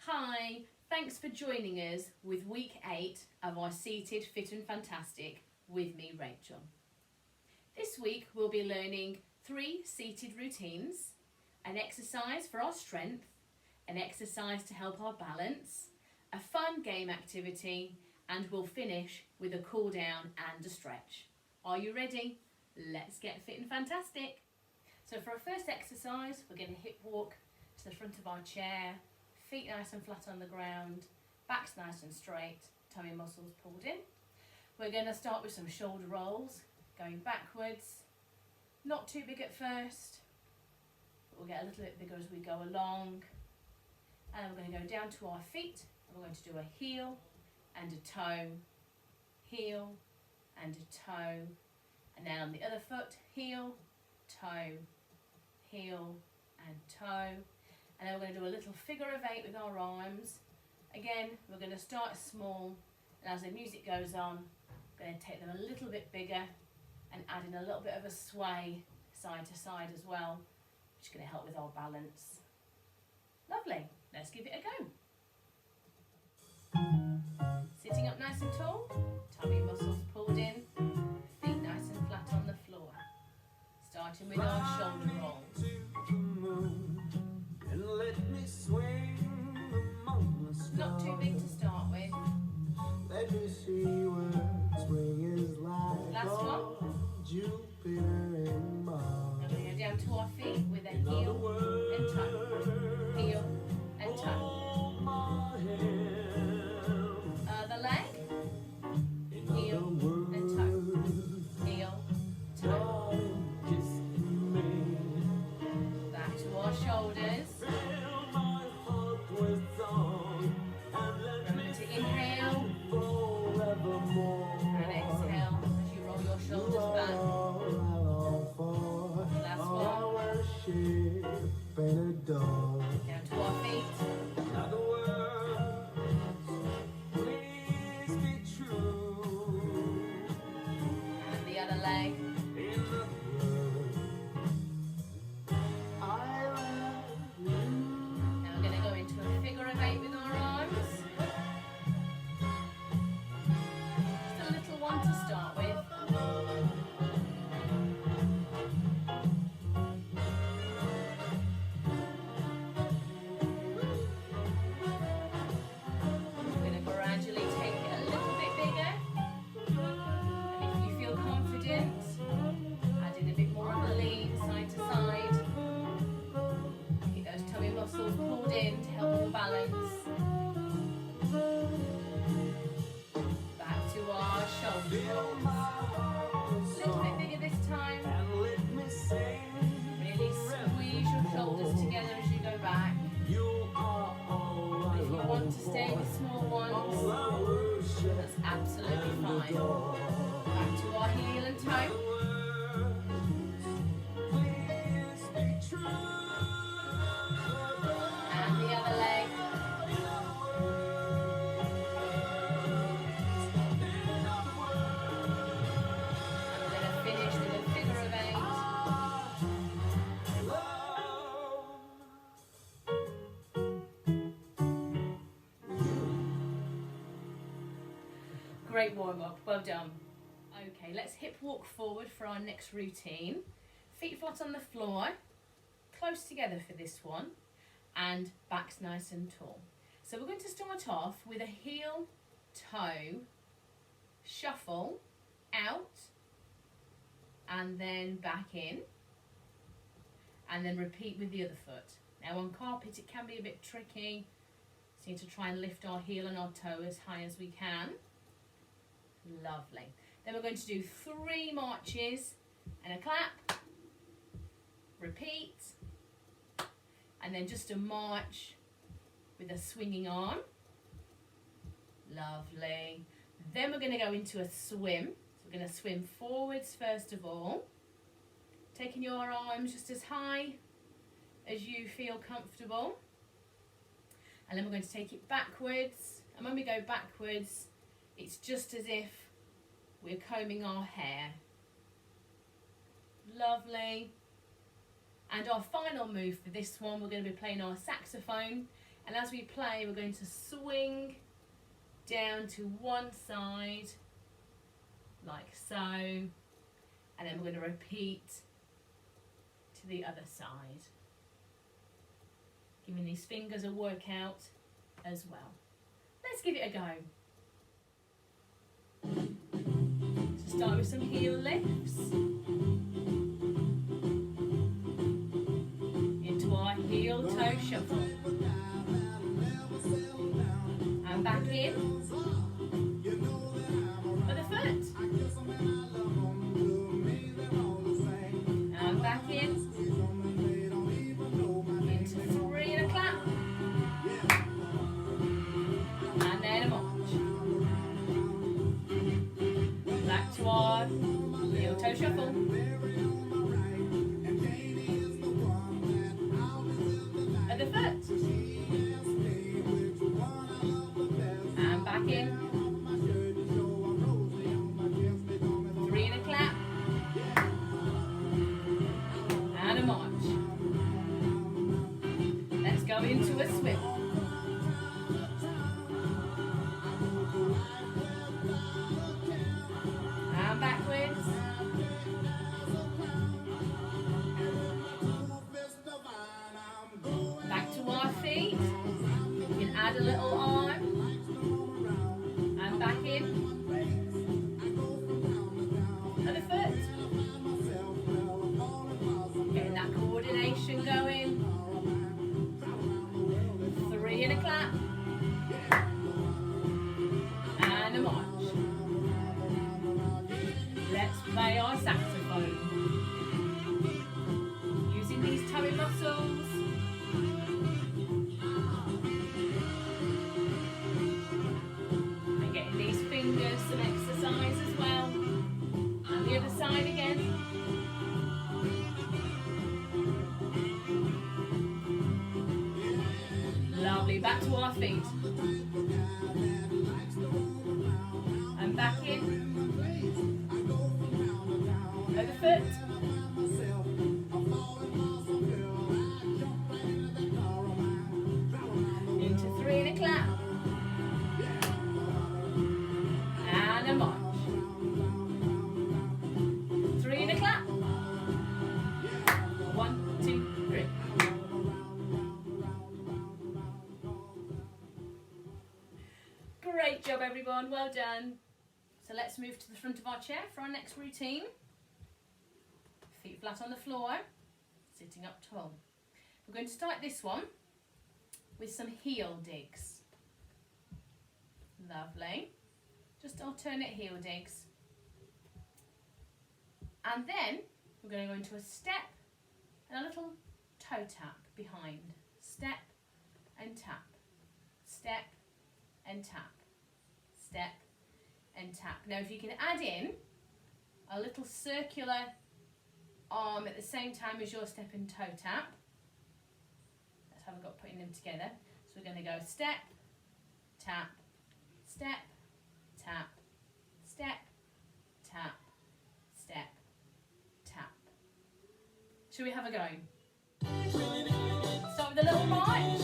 Hi, thanks for joining us with week 8 of our Seated Fit and Fantastic with me, Rachel. This week we'll be learning 3 seated routines, an exercise for our strength, an exercise to help our balance, a fun game activity, and we'll finish with a cool down and a stretch. Are you ready? Let's get fit and fantastic. So for our first exercise, we're going to hip walk to the front of our chair, feet nice and flat on the ground, backs nice and straight, tummy muscles pulled in. We're going to start with some shoulder rolls, going backwards, not too big at first, but we'll get a little bit bigger as we go along. And we're going to go down to our feet, and we're going to do a heel and a toe, heel and a toe, and then on the other foot, heel, toe, heel and toe. And then we're going to do a little figure of 8 with our arms. Again, we're going to start small, and as the music goes on, we're going to take them a little bit bigger and add in a little bit of a sway side to side as well, which is going to help with our balance. Lovely, let's give it a go. Sitting up nice and tall, tummy muscles pulled in, feet nice and flat on the floor. Starting with our shoulder rolls. Not too big to start with. Let me see what spring is like. Last one. Jupiter and Mars. We're going to go down to our feet with a heel and toe. Heel and toe. Other leg. Heel and toe. Heel, toe. Back to our shoulders. Remember to inhale and exhale as you roll your shoulders back. Last one. Down to our feet. And the other leg. Now we're going to go into a figure of 8 with our arms. Just a little one to start with. We're going to gradually take it a little bit bigger. And if you feel confident, add in a bit more of a lean side to side. Keep those tummy muscles pulled in to help your balance. Back to our shoulder rolls. A little bit bigger this time. Really squeeze your shoulders together as you go back. But if you want to stay with small ones, that's absolutely fine. Back to our heel and toe. And the other leg. And we're going to finish with a figure of 8. Great warm up, well done. Okay, let's hip walk forward for our next routine. Feet flat on the floor, close together for this one, and backs nice and tall. So we're going to start off with a heel, toe, shuffle, out, and then back in, and then repeat with the other foot. Now on carpet it can be a bit tricky, so you need to try and lift our heel and our toe as high as we can. Lovely. Then we're going to do 3 marches and a clap, repeat, and then just a march with a swinging arm. Lovely. Then we're going to go into a swim. So we're going to swim forwards first of all, taking your arms just as high as you feel comfortable. And then we're going to take it backwards. And when we go backwards, it's just as if we're combing our hair. Lovely. And our final move for this one, we're going to be playing our saxophone And as we play, we're going to swing down to one side, like so, and then we're going to repeat to the other side. Giving these fingers a workout as well. Let's give it a go. So start with some heel lifts. Into our heel toe shuffle. And back in. For the foot. And back in. Into 3 and a clap. And then a march. Back to our heel toe shuffle. At the foot. And back in. 3 and a clap. And a march. Let's go into a swivel. And backwards. Back to our feet. You can add a little arm. And back in. At the foot. Getting that coordination going. 3 and a clap. And a march. Let's play our saxophone. Using these tummy muscles. And getting these fingers some exercise as well. And the other side again. Lovely, back to our feet. And back in. At the foot. Into 3 and a clap. And a march. 3 and a clap. 1, 2, 3. Great job everyone, well done. So let's move to the front of our chair for our next routine. Feet flat on the floor, sitting up tall. We're going to start this one with some heel digs. Lovely. Just alternate heel digs. And then we're going to go into a step and a little toe tap behind. Step and tap. Step and tap. Step and tap. Now if you can add in a little circular arm at the same time as your step and toe tap. That's how we've got putting them together. So we're going to go step, tap, step, tap, step, tap, step, tap. Shall we have a go? Start with a little march.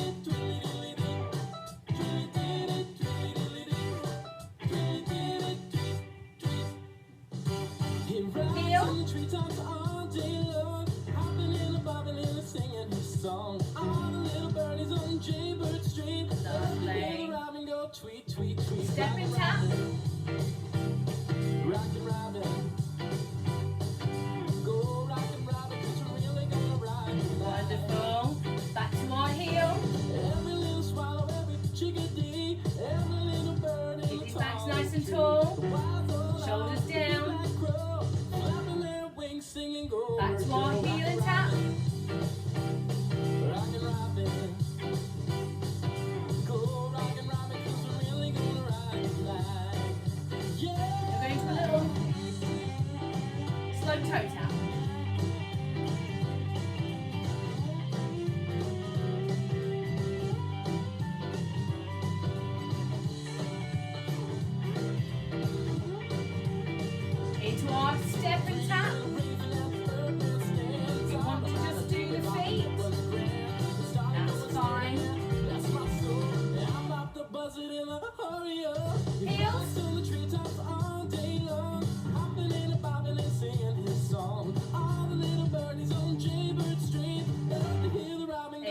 Heel. Lovely. Step and tap. Wonderful. Back to our heel. Keep these backs nice and tall. Shoulders down. Back to our heel and tap.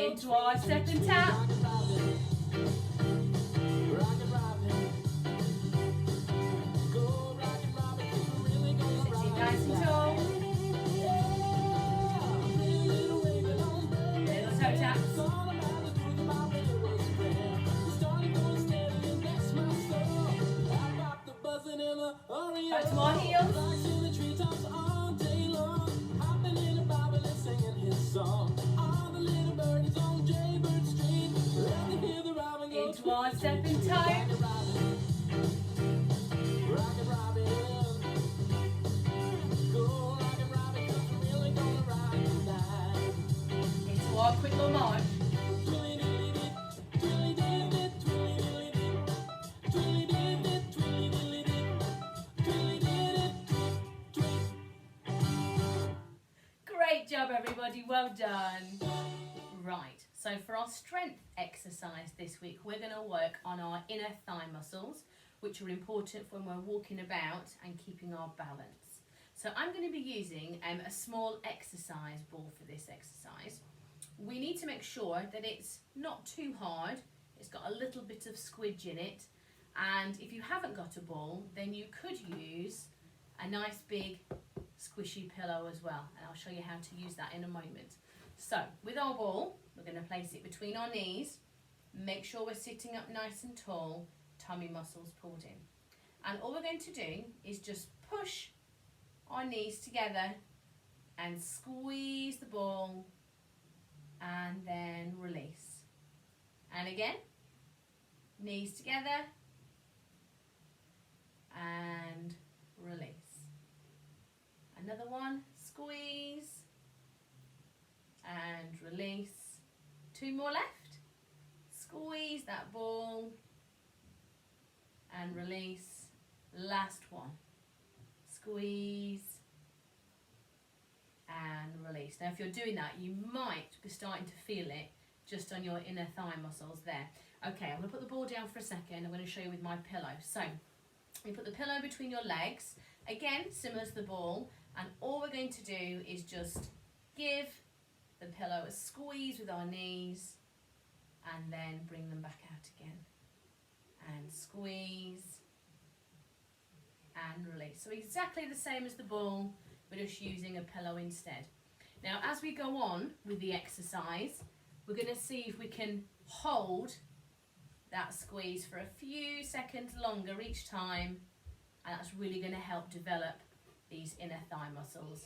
Into our step and tap. Sitting nice and tall. Little toe taps. Back to our heels. Into our step and toe. Into our quick little march. Great job everybody, well done. Right, so for our strength exercise this week, we're going to work on our inner thigh muscles, which are important when we're walking about and keeping our balance. So I'm going to be using a small exercise ball for this exercise. We need to make sure that it's not too hard, it's got a little bit of squidge in it, and if you haven't got a ball, then you could use a nice big squishy pillow as well, and I'll show you how to use that in a moment. So with our ball, we're going to place it between our knees, make sure we're sitting up nice and tall, tummy muscles pulled in. And all we're going to do is just push our knees together and squeeze the ball and then release. And again, knees together and release. Another one, squeeze and release. Two more left. Squeeze that ball and release. Last one. Squeeze and release. Now if you're doing that, you might be starting to feel it just on your inner thigh muscles there. Okay, I'm going to put the ball down for a second. I'm going to show you with my pillow. So you put the pillow between your legs, again similar to the ball, and all we're going to do is just give the pillow a squeeze with our knees and then bring them back out again. And squeeze and release. So exactly the same as the ball, we're just using a pillow instead. Now as we go on with the exercise, we're going to see if we can hold that squeeze for a few seconds longer each time, and that's really going to help develop these inner thigh muscles.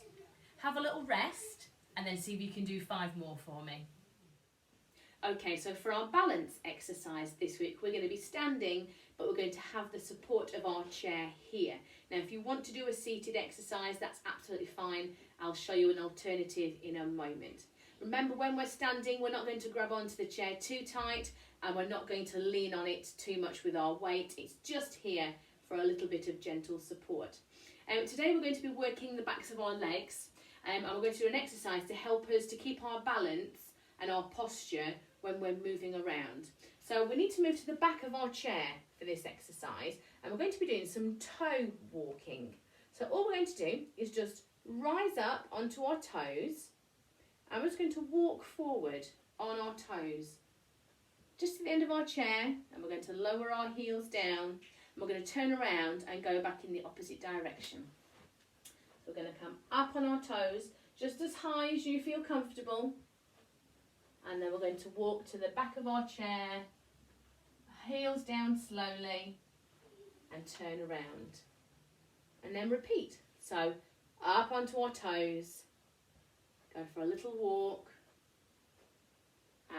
Have a little rest and then see if you can do 5 more for me. Okay, so for our balance exercise this week, we're going to be standing, but we're going to have the support of our chair here. Now, if you want to do a seated exercise, that's absolutely fine. I'll show you an alternative in a moment. Remember, when we're standing, we're not going to grab onto the chair too tight, and we're not going to lean on it too much with our weight. It's just here for a little bit of gentle support. Today we're going to be working the backs of our legs, and we're going to do an exercise to help us to keep our balance and our posture when we're moving around. So we need to move to the back of our chair for this exercise, and we're going to be doing some toe walking. So all we're going to do is just rise up onto our toes, and we're just going to walk forward on our toes, just to the end of our chair, and we're going to lower our heels down, and we're going to turn around and go back in the opposite direction. So we're going to come up on our toes, just as high as you feel comfortable, and then we're going to walk to the back of our chair, heels down slowly, and turn around. And then repeat. So up onto our toes, go for a little walk,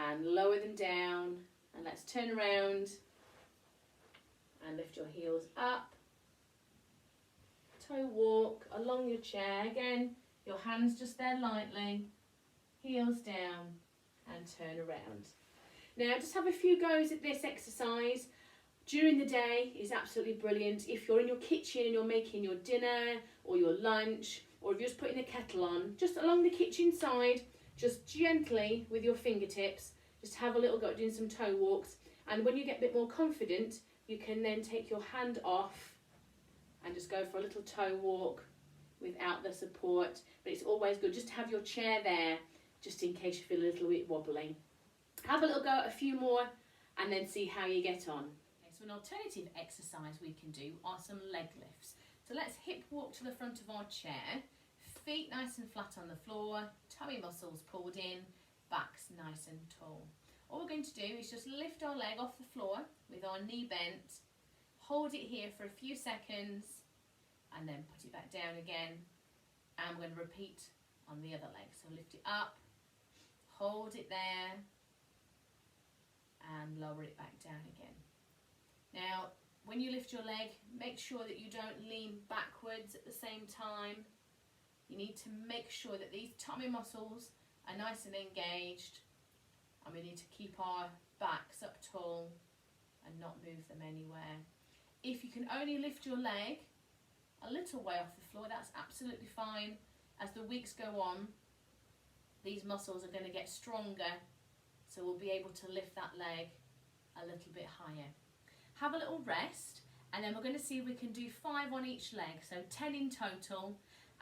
and lower them down, and let's turn around and lift your heels up. Toe walk along your chair. Again, your hands just there lightly, heels down, and turn around. Now just have a few goes at this exercise. During the day is absolutely brilliant. If you're in your kitchen and you're making your dinner or your lunch, or if you're just putting a kettle on, just along the kitchen side, just gently with your fingertips, just have a little go at doing some toe walks. And when you get a bit more confident, you can then take your hand off and just go for a little toe walk without the support. But it's always good just to have your chair there, just in case you feel a little bit wobbly. Have a little go at a few more and then see how you get on. Okay, so an alternative exercise we can do are some leg lifts. So let's hip walk to the front of our chair, feet nice and flat on the floor, tummy muscles pulled in, backs nice and tall. All we're going to do is just lift our leg off the floor with our knee bent, hold it here for a few seconds and then put it back down again, and we're going to repeat on the other leg. So lift it up, hold it there and lower it back down again. Now when you lift your leg, make sure that you don't lean backwards at the same time. You need to make sure that these tummy muscles are nice and engaged, and we need to keep our backs up tall and not move them anywhere. If you can only lift your leg a little way off the floor, that's absolutely fine. As the weeks go on, these muscles are going to get stronger, so we'll be able to lift that leg a little bit higher. Have a little rest, and then we're going to see if we can do 5 on each leg, so 10 in total.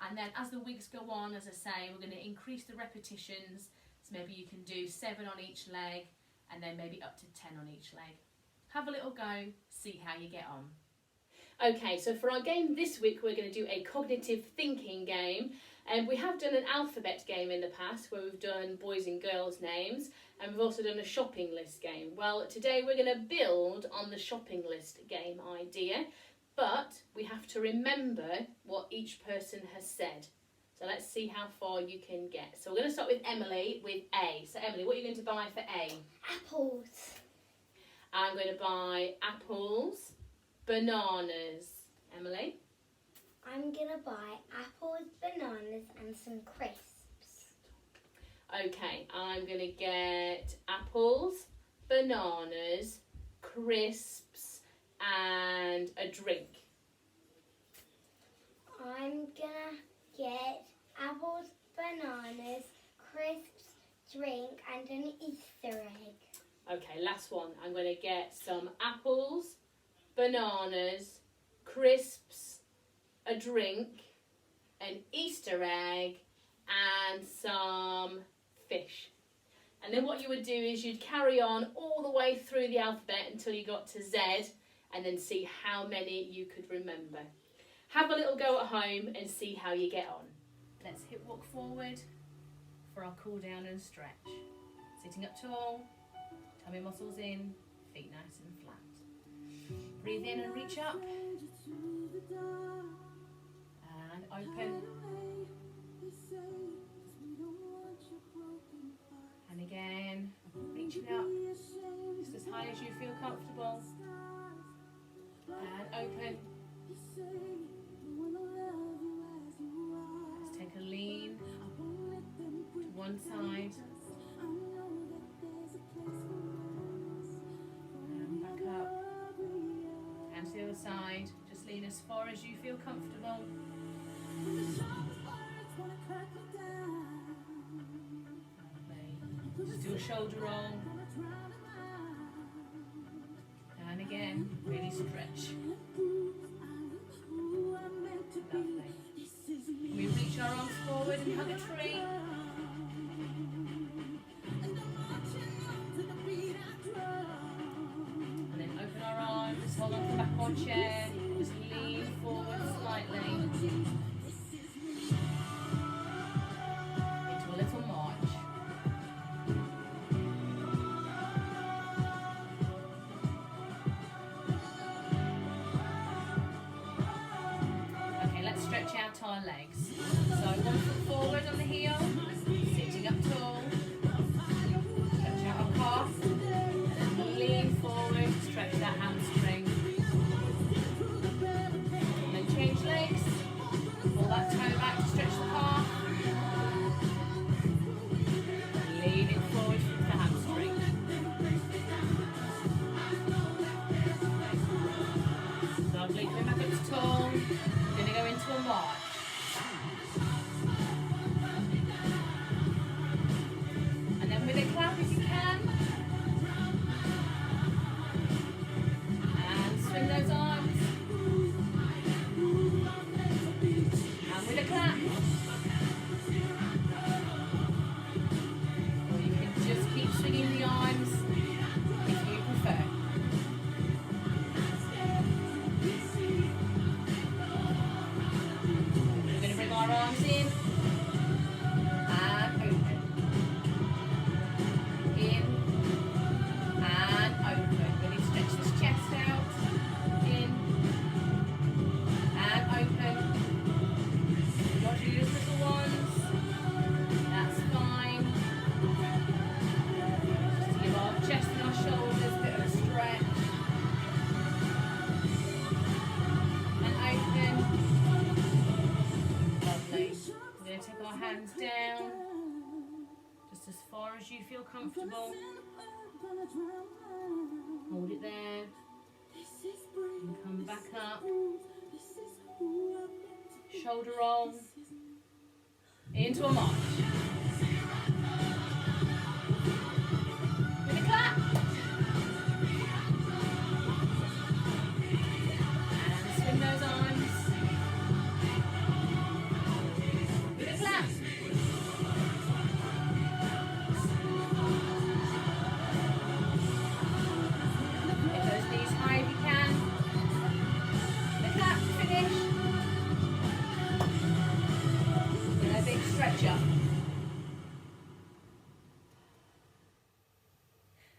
And then as the weeks go on, as I say, we're going to increase the repetitions, so maybe you can do 7 on each leg and then maybe up to 10 on each leg. Have a little go, see how you get on. Okay, so for our game this week, we're going to do a cognitive thinking game. And we have done an alphabet game in the past where we've done boys and girls names, and we've also done a shopping list game. Well, today we're going to build on the shopping list game idea, but we have to remember what each person has said. So let's see how far you can get. So we're going to start with Emily with A. So Emily, what are you going to buy for A? Apples. I'm going to buy apples, bananas. Emily? I'm going to buy apples, bananas and some crisps. Okay, I'm going to get apples, bananas, crisps and a drink. I'm going to get apples, bananas, crisps, drink and an Easter egg. Okay, last one. I'm going to get some apples, bananas, crisps, a drink, an Easter egg and some fish. And then what you would do is you'd carry on all the way through the alphabet until you got to Z, and then see how many you could remember. Have a little go at home and see how you get on. Let's hip walk forward for our cool down and stretch. Sitting up tall, tummy muscles in, feet nice and flat. Breathe in and reach up. And open. And again, reaching up just as high as you feel comfortable. And open. Let's take a lean to one side. And back up. And to the other side. Just lean as far as you feel comfortable. Just do a shoulder roll. And again, really stretch. Lovely. We reach our arms forward and hug a tree. And then open our arms, hold on to the back of our chair, just lean forward slightly. Into a little march. Stretch out our legs. So 1 foot forward on the heel, sitting up tall. Stretch out our calf, and then lean forward, stretch that hamstring. And then change legs, pull that toe back to stretch the calf. And leaning forward with the hamstring. Lovely, coming back up to tall. We're going to go into a march. just as far as you feel comfortable. Hold it there. And come back up. Shoulder roll. Into a march. With a clap. And swing those arms. With a clap. Get those knees high if you can. With a clap to finish. And a big stretch up.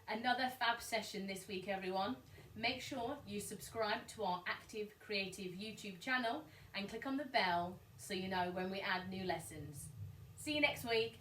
Another fab session this week, everyone. Make sure you subscribe to our Active Creative YouTube channel and click on the bell so you know when we add new lessons. See you next week.